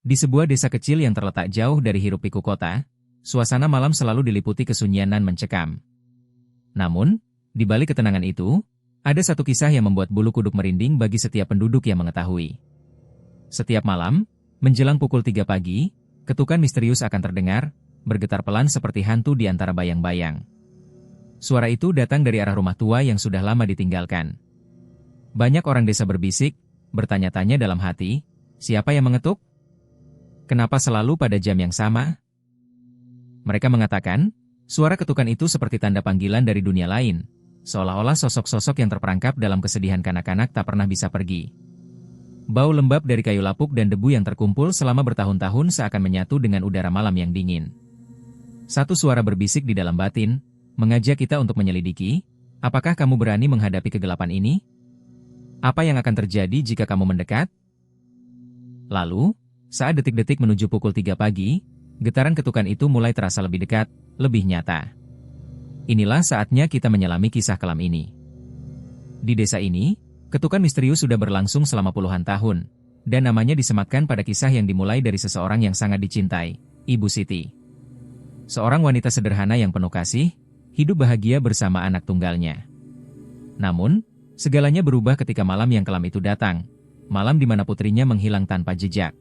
Di sebuah desa kecil yang terletak jauh dari hiruk-pikuk kota, suasana malam selalu diliputi kesunyian dan mencekam. Namun, di balik ketenangan itu, ada satu kisah yang membuat bulu kuduk merinding bagi setiap penduduk yang mengetahui. Setiap malam, menjelang pukul 3 pagi, ketukan misterius akan terdengar, bergetar pelan seperti hantu di antara bayang-bayang. Suara itu datang dari arah rumah tua yang sudah lama ditinggalkan. Banyak orang desa berbisik, bertanya-tanya dalam hati, siapa yang mengetuk? Kenapa selalu pada jam yang sama? Mereka mengatakan, suara ketukan itu seperti tanda panggilan dari dunia lain, seolah-olah sosok-sosok yang terperangkap dalam kesedihan kanak-kanak tak pernah bisa pergi. Bau lembab dari kayu lapuk dan debu yang terkumpul selama bertahun-tahun seakan menyatu dengan udara malam yang dingin. Satu suara berbisik di dalam batin, mengajak kita untuk menyelidiki, apakah kamu berani menghadapi kegelapan ini? Apa yang akan terjadi jika kamu mendekat? Lalu, saat detik-detik menuju pukul 3 pagi, getaran ketukan itu mulai terasa lebih dekat, lebih nyata. Inilah saatnya kita menyelami kisah kelam ini. Di desa ini, ketukan misterius sudah berlangsung selama puluhan tahun, dan namanya disematkan pada kisah yang dimulai dari seseorang yang sangat dicintai, Ibu Siti. Seorang wanita sederhana yang penuh kasih, hidup bahagia bersama anak tunggalnya. Namun, segalanya berubah ketika malam yang kelam itu datang, malam di mana putrinya menghilang tanpa jejak.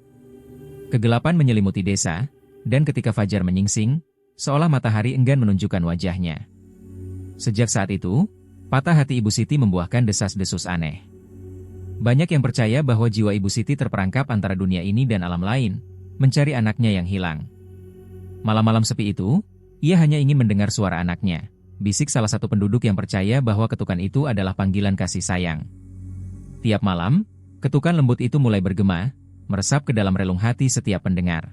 Kegelapan menyelimuti desa, dan ketika fajar menyingsing, seolah matahari enggan menunjukkan wajahnya. Sejak saat itu, patah hati Ibu Siti membuahkan desas-desus aneh. Banyak yang percaya bahwa jiwa Ibu Siti terperangkap antara dunia ini dan alam lain, mencari anaknya yang hilang. Malam-malam sepi itu, ia hanya ingin mendengar suara anaknya, bisik salah satu penduduk yang percaya bahwa ketukan itu adalah panggilan kasih sayang. Tiap malam, ketukan lembut itu mulai bergema, meresap ke dalam relung hati setiap pendengar.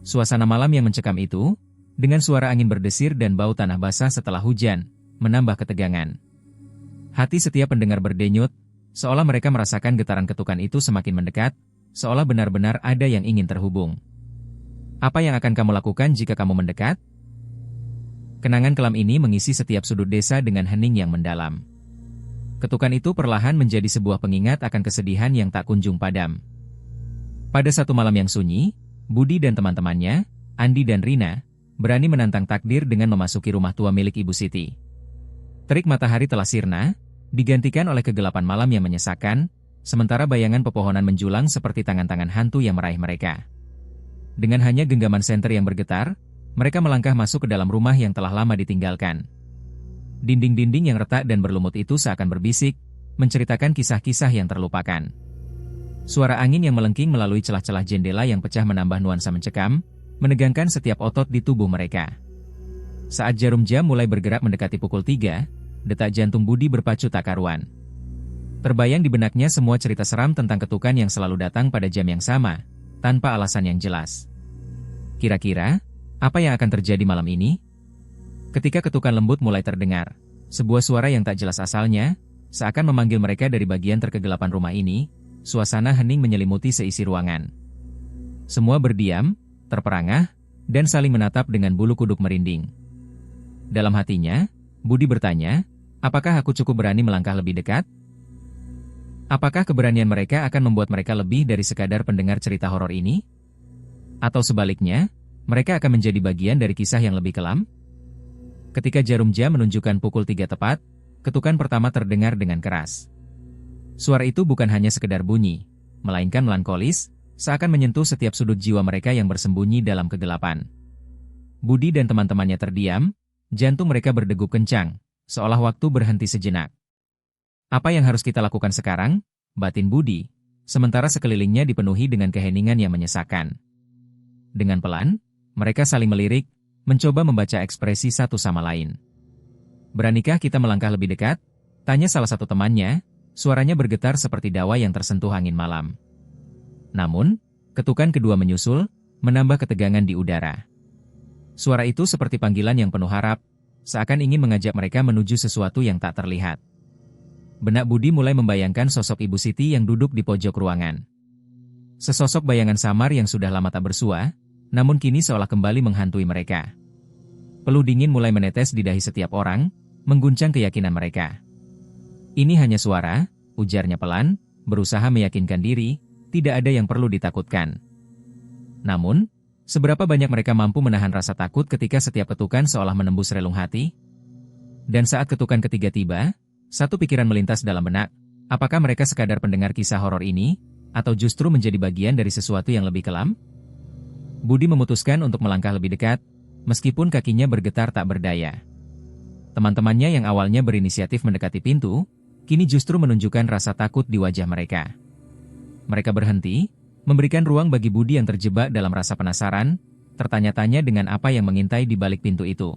Suasana malam yang mencekam itu, dengan suara angin berdesir dan bau tanah basah setelah hujan, menambah ketegangan. Hati setiap pendengar berdenyut, seolah mereka merasakan getaran ketukan itu semakin mendekat, seolah benar-benar ada yang ingin terhubung. Apa yang akan kamu lakukan jika kamu mendekat? Kenangan kelam ini mengisi setiap sudut desa dengan hening yang mendalam. Ketukan itu perlahan menjadi sebuah pengingat akan kesedihan yang tak kunjung padam. Pada satu malam yang sunyi, Budi dan teman-temannya, Andi dan Rina, berani menantang takdir dengan memasuki rumah tua milik Ibu Siti. Terik matahari telah sirna, digantikan oleh kegelapan malam yang menyesakkan, sementara bayangan pepohonan menjulang seperti tangan-tangan hantu yang meraih mereka. Dengan hanya genggaman senter yang bergetar, mereka melangkah masuk ke dalam rumah yang telah lama ditinggalkan. Dinding-dinding yang retak dan berlumut itu seakan berbisik, menceritakan kisah-kisah yang terlupakan. Suara angin yang melengking melalui celah-celah jendela yang pecah menambah nuansa mencekam, menegangkan setiap otot di tubuh mereka. Saat jarum jam mulai bergerak mendekati pukul 3, detak jantung Budi berpacu tak karuan. Terbayang di benaknya semua cerita seram tentang ketukan yang selalu datang pada jam yang sama, tanpa alasan yang jelas. Kira-kira, apa yang akan terjadi malam ini? Ketika ketukan lembut mulai terdengar, sebuah suara yang tak jelas asalnya, seakan memanggil mereka dari bagian terkegelapan rumah ini. Suasana hening menyelimuti seisi ruangan. Semua berdiam, terperangah, dan saling menatap dengan bulu kuduk merinding. Dalam hatinya, Budi bertanya, apakah aku cukup berani melangkah lebih dekat? Apakah keberanian mereka akan membuat mereka lebih dari sekadar pendengar cerita horor ini? Atau sebaliknya, mereka akan menjadi bagian dari kisah yang lebih kelam? Ketika jarum jam menunjukkan pukul 3 tepat, ketukan pertama terdengar dengan keras. Suara itu bukan hanya sekedar bunyi, melainkan melankolis, seakan menyentuh setiap sudut jiwa mereka yang bersembunyi dalam kegelapan. Budi dan teman-temannya terdiam, jantung mereka berdegup kencang, seolah waktu berhenti sejenak. Apa yang harus kita lakukan sekarang? Batin Budi, sementara sekelilingnya dipenuhi dengan keheningan yang menyesakkan. Dengan pelan, mereka saling melirik, mencoba membaca ekspresi satu sama lain. Beranikah kita melangkah lebih dekat? Tanya salah satu temannya. Suaranya bergetar seperti dawa yang tersentuh angin malam. Namun, ketukan kedua menyusul, menambah ketegangan di udara. Suara itu seperti panggilan yang penuh harap, seakan ingin mengajak mereka menuju sesuatu yang tak terlihat. Benak Budi mulai membayangkan sosok Ibu Siti yang duduk di pojok ruangan. Sesosok bayangan samar yang sudah lama tak bersua, namun kini seolah kembali menghantui mereka. Peluh dingin mulai menetes di dahi setiap orang, mengguncang keyakinan mereka. Ini hanya suara, ujarnya pelan, berusaha meyakinkan diri, tidak ada yang perlu ditakutkan. Namun, seberapa banyak mereka mampu menahan rasa takut ketika setiap ketukan seolah menembus relung hati? Dan saat ketukan ketiga tiba, satu pikiran melintas dalam benak, apakah mereka sekadar pendengar kisah horor ini, atau justru menjadi bagian dari sesuatu yang lebih kelam? Budi memutuskan untuk melangkah lebih dekat, meskipun kakinya bergetar tak berdaya. Teman-temannya yang awalnya berinisiatif mendekati pintu, kini justru menunjukkan rasa takut di wajah mereka. Mereka berhenti, memberikan ruang bagi Budi yang terjebak dalam rasa penasaran, tertanya-tanya dengan apa yang mengintai di balik pintu itu.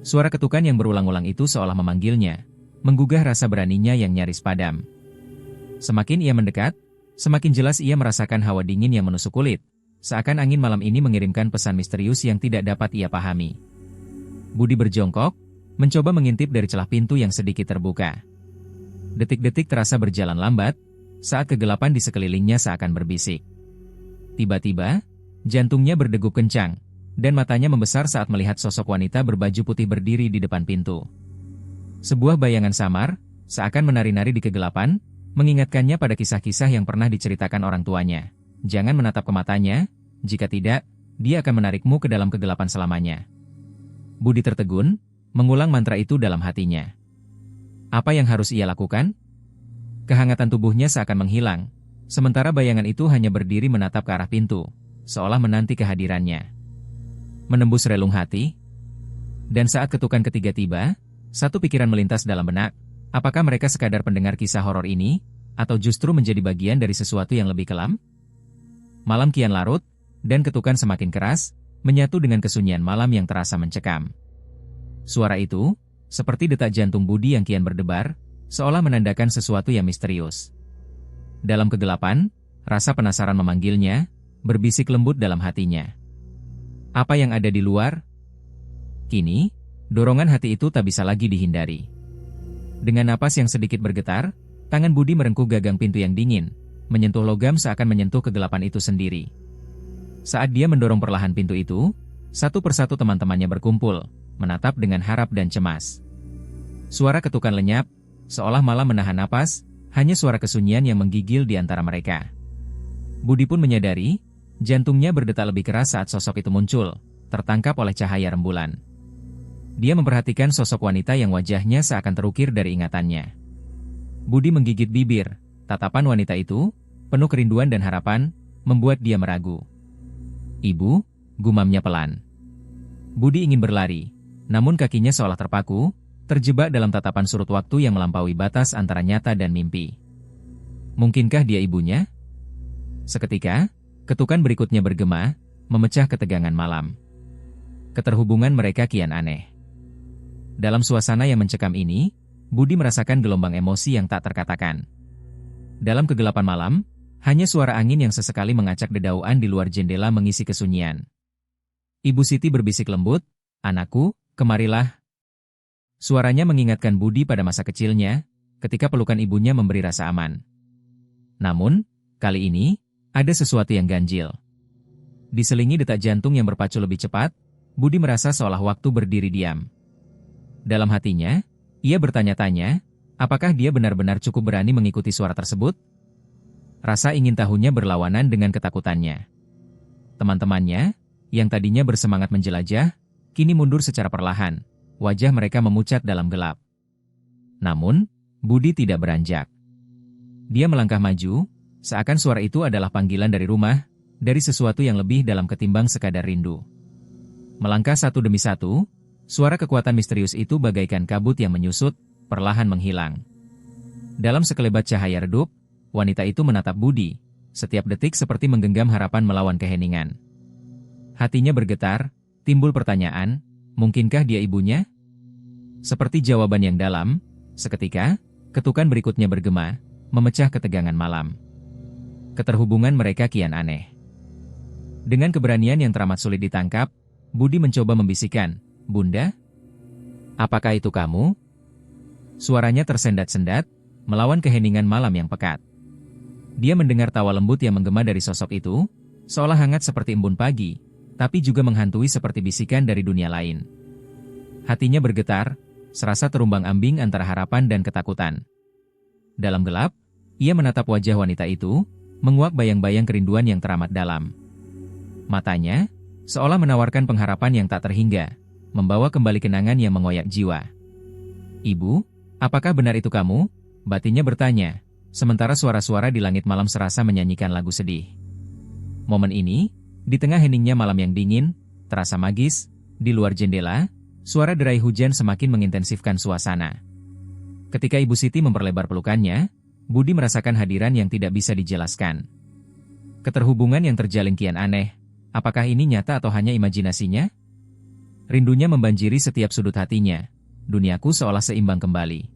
Suara ketukan yang berulang-ulang itu seolah memanggilnya, menggugah rasa beraninya yang nyaris padam. Semakin ia mendekat, semakin jelas ia merasakan hawa dingin yang menusuk kulit, seakan angin malam ini mengirimkan pesan misterius yang tidak dapat ia pahami. Budi berjongkok, mencoba mengintip dari celah pintu yang sedikit terbuka. Detik-detik terasa berjalan lambat, saat kegelapan di sekelilingnya seakan berbisik. Tiba-tiba, jantungnya berdegup kencang, dan matanya membesar saat melihat sosok wanita berbaju putih berdiri di depan pintu. Sebuah bayangan samar, seakan menari-nari di kegelapan, mengingatkannya pada kisah-kisah yang pernah diceritakan orang tuanya. Jangan menatap ke matanya, jika tidak, dia akan menarikmu ke dalam kegelapan selamanya. Budi tertegun, mengulang mantra itu dalam hatinya. Apa yang harus ia lakukan? Kehangatan tubuhnya seakan menghilang, sementara bayangan itu hanya berdiri menatap ke arah pintu, seolah menanti kehadirannya. Menembus relung hati. Dan saat ketukan ketiga tiba, satu pikiran melintas dalam benak, apakah mereka sekadar pendengar kisah horor ini, atau justru menjadi bagian dari sesuatu yang lebih kelam? Malam kian larut, dan ketukan semakin keras, menyatu dengan kesunyian malam yang terasa mencekam. Suara itu, seperti detak jantung Budi yang kian berdebar, seolah menandakan sesuatu yang misterius. Dalam kegelapan, rasa penasaran memanggilnya, berbisik lembut dalam hatinya. Apa yang ada di luar? Kini, dorongan hati itu tak bisa lagi dihindari. Dengan napas yang sedikit bergetar, tangan Budi merengkuh gagang pintu yang dingin, menyentuh logam seakan menyentuh kegelapan itu sendiri. Saat dia mendorong perlahan pintu itu, satu persatu teman-temannya berkumpul, menatap dengan harap dan cemas. Suara ketukan lenyap, seolah malah menahan napas, hanya suara kesunyian yang menggigil di antara mereka. Budi pun menyadari, jantungnya berdetak lebih keras saat sosok itu muncul, tertangkap oleh cahaya rembulan. Dia memperhatikan sosok wanita yang wajahnya seakan terukir dari ingatannya. Budi menggigit bibir, tatapan wanita itu, penuh kerinduan dan harapan, membuat dia meragu. "Ibu," gumamnya pelan. Budi ingin berlari, namun kakinya seolah terpaku, terjebak dalam tatapan surut waktu yang melampaui batas antara nyata dan mimpi. Mungkinkah dia ibunya? Seketika, ketukan berikutnya bergema, memecah ketegangan malam. Keterhubungan mereka kian aneh. Dalam suasana yang mencekam ini, Budi merasakan gelombang emosi yang tak terkatakan. Dalam kegelapan malam, hanya suara angin yang sesekali mengacak dedauan di luar jendela mengisi kesunyian. Ibu Siti berbisik lembut, "Anakku, kemarilah." Suaranya mengingatkan Budi pada masa kecilnya, ketika pelukan ibunya memberi rasa aman. Namun, kali ini, ada sesuatu yang ganjil. Diselingi detak jantung yang berpacu lebih cepat, Budi merasa seolah waktu berdiri diam. Dalam hatinya, ia bertanya-tanya, apakah dia benar-benar cukup berani mengikuti suara tersebut? Rasa ingin tahunya berlawanan dengan ketakutannya. Teman-temannya, yang tadinya bersemangat menjelajah, kini mundur secara perlahan. Wajah mereka memucat dalam gelap. Namun, Budi tidak beranjak. Dia melangkah maju, seakan suara itu adalah panggilan dari rumah, dari sesuatu yang lebih dalam ketimbang sekadar rindu. Melangkah satu demi satu, suara kekuatan misterius itu bagaikan kabut yang menyusut, perlahan menghilang. Dalam sekelebat cahaya redup, wanita itu menatap Budi, setiap detik seperti menggenggam harapan melawan keheningan. Hatinya bergetar, timbul pertanyaan, mungkinkah dia ibunya? Seperti jawaban yang dalam, seketika, ketukan berikutnya bergema, memecah ketegangan malam. Keterhubungan mereka kian aneh. Dengan keberanian yang teramat sulit ditangkap, Budi mencoba membisikkan, "Bunda? Apakah itu kamu?" Suaranya tersendat-sendat, melawan keheningan malam yang pekat. Dia mendengar tawa lembut yang menggema dari sosok itu, seolah hangat seperti embun pagi, tapi juga menghantui seperti bisikan dari dunia lain. Hatinya bergetar, serasa terumbang-ambing antara harapan dan ketakutan. Dalam gelap, ia menatap wajah wanita itu, menguak bayang-bayang kerinduan yang teramat dalam. Matanya, seolah menawarkan pengharapan yang tak terhingga, membawa kembali kenangan yang mengoyak jiwa. "Ibu, apakah benar itu kamu?" batinnya bertanya, sementara suara-suara di langit malam serasa menyanyikan lagu sedih. Momen ini, di tengah heningnya malam yang dingin, terasa magis. Di luar jendela, suara derai hujan semakin mengintensifkan suasana. Ketika Ibu Siti memperlebar pelukannya, Budi merasakan hadiran yang tidak bisa dijelaskan. Keterhubungan yang terjalin kian aneh. Apakah ini nyata atau hanya imajinasinya? Rindunya membanjiri setiap sudut hatinya. Duniaku seolah seimbang kembali.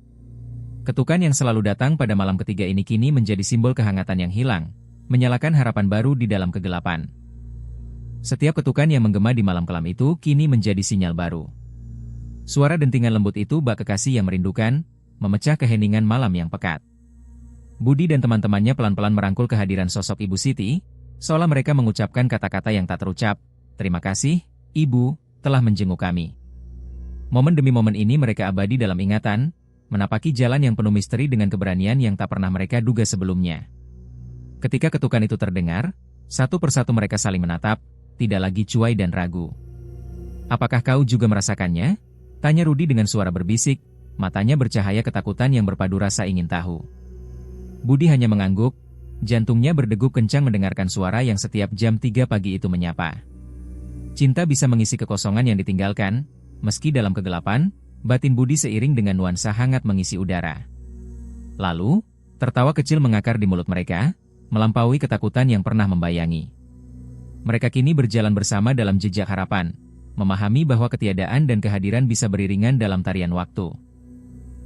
Ketukan yang selalu datang pada malam ketiga ini kini menjadi simbol kehangatan yang hilang, menyalakan harapan baru di dalam kegelapan. Setiap ketukan yang menggema di malam kelam itu kini menjadi sinyal baru. Suara dentingan lembut itu bak kekasih yang merindukan, memecah keheningan malam yang pekat. Budi dan teman-temannya pelan-pelan merangkul kehadiran sosok Ibu Siti, seolah mereka mengucapkan kata-kata yang tak terucap. "Terima kasih, Ibu, telah menjenguk kami." Momen demi momen ini mereka abadi dalam ingatan, menapaki jalan yang penuh misteri dengan keberanian yang tak pernah mereka duga sebelumnya. Ketika ketukan itu terdengar, satu persatu mereka saling menatap, tidak lagi cuai dan ragu. "Apakah kau juga merasakannya?" tanya Rudi dengan suara berbisik, matanya bercahaya ketakutan yang berpadu rasa ingin tahu. Budi hanya mengangguk, jantungnya berdegup kencang mendengarkan suara yang setiap jam 3 pagi itu menyapa. Cinta bisa mengisi kekosongan yang ditinggalkan, meski dalam kegelapan, batin Budi seiring dengan nuansa hangat mengisi udara. Lalu, tertawa kecil mengakar di mulut mereka, melampaui ketakutan yang pernah membayangi. Mereka kini berjalan bersama dalam jejak harapan, memahami bahwa ketiadaan dan kehadiran bisa beriringan dalam tarian waktu.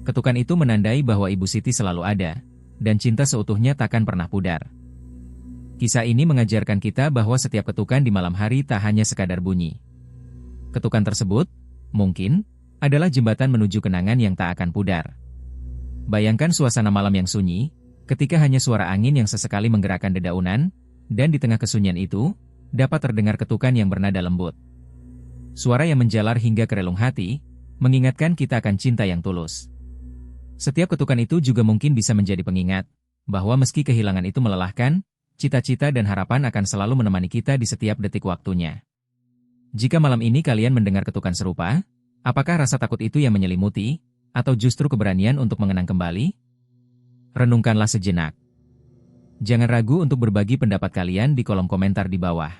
Ketukan itu menandai bahwa Ibu Siti selalu ada, dan cinta seutuhnya takkan pernah pudar. Kisah ini mengajarkan kita bahwa setiap ketukan di malam hari tak hanya sekadar bunyi. Ketukan tersebut, mungkin, adalah jembatan menuju kenangan yang tak akan pudar. Bayangkan suasana malam yang sunyi, ketika hanya suara angin yang sesekali menggerakkan dedaunan, dan di tengah kesunyian itu, dapat terdengar ketukan yang bernada lembut. Suara yang menjalar hingga ke relung hati, mengingatkan kita akan cinta yang tulus. Setiap ketukan itu juga mungkin bisa menjadi pengingat, bahwa meski kehilangan itu melelahkan, cita-cita dan harapan akan selalu menemani kita di setiap detik waktunya. Jika malam ini kalian mendengar ketukan serupa, apakah rasa takut itu yang menyelimuti, atau justru keberanian untuk mengenang kembali? Renungkanlah sejenak. Jangan ragu untuk berbagi pendapat kalian di kolom komentar di bawah.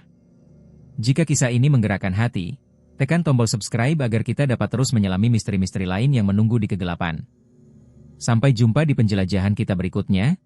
Jika kisah ini menggerakkan hati, tekan tombol subscribe agar kita dapat terus menyelami misteri-misteri lain yang menunggu di kegelapan. Sampai jumpa di penjelajahan kita berikutnya.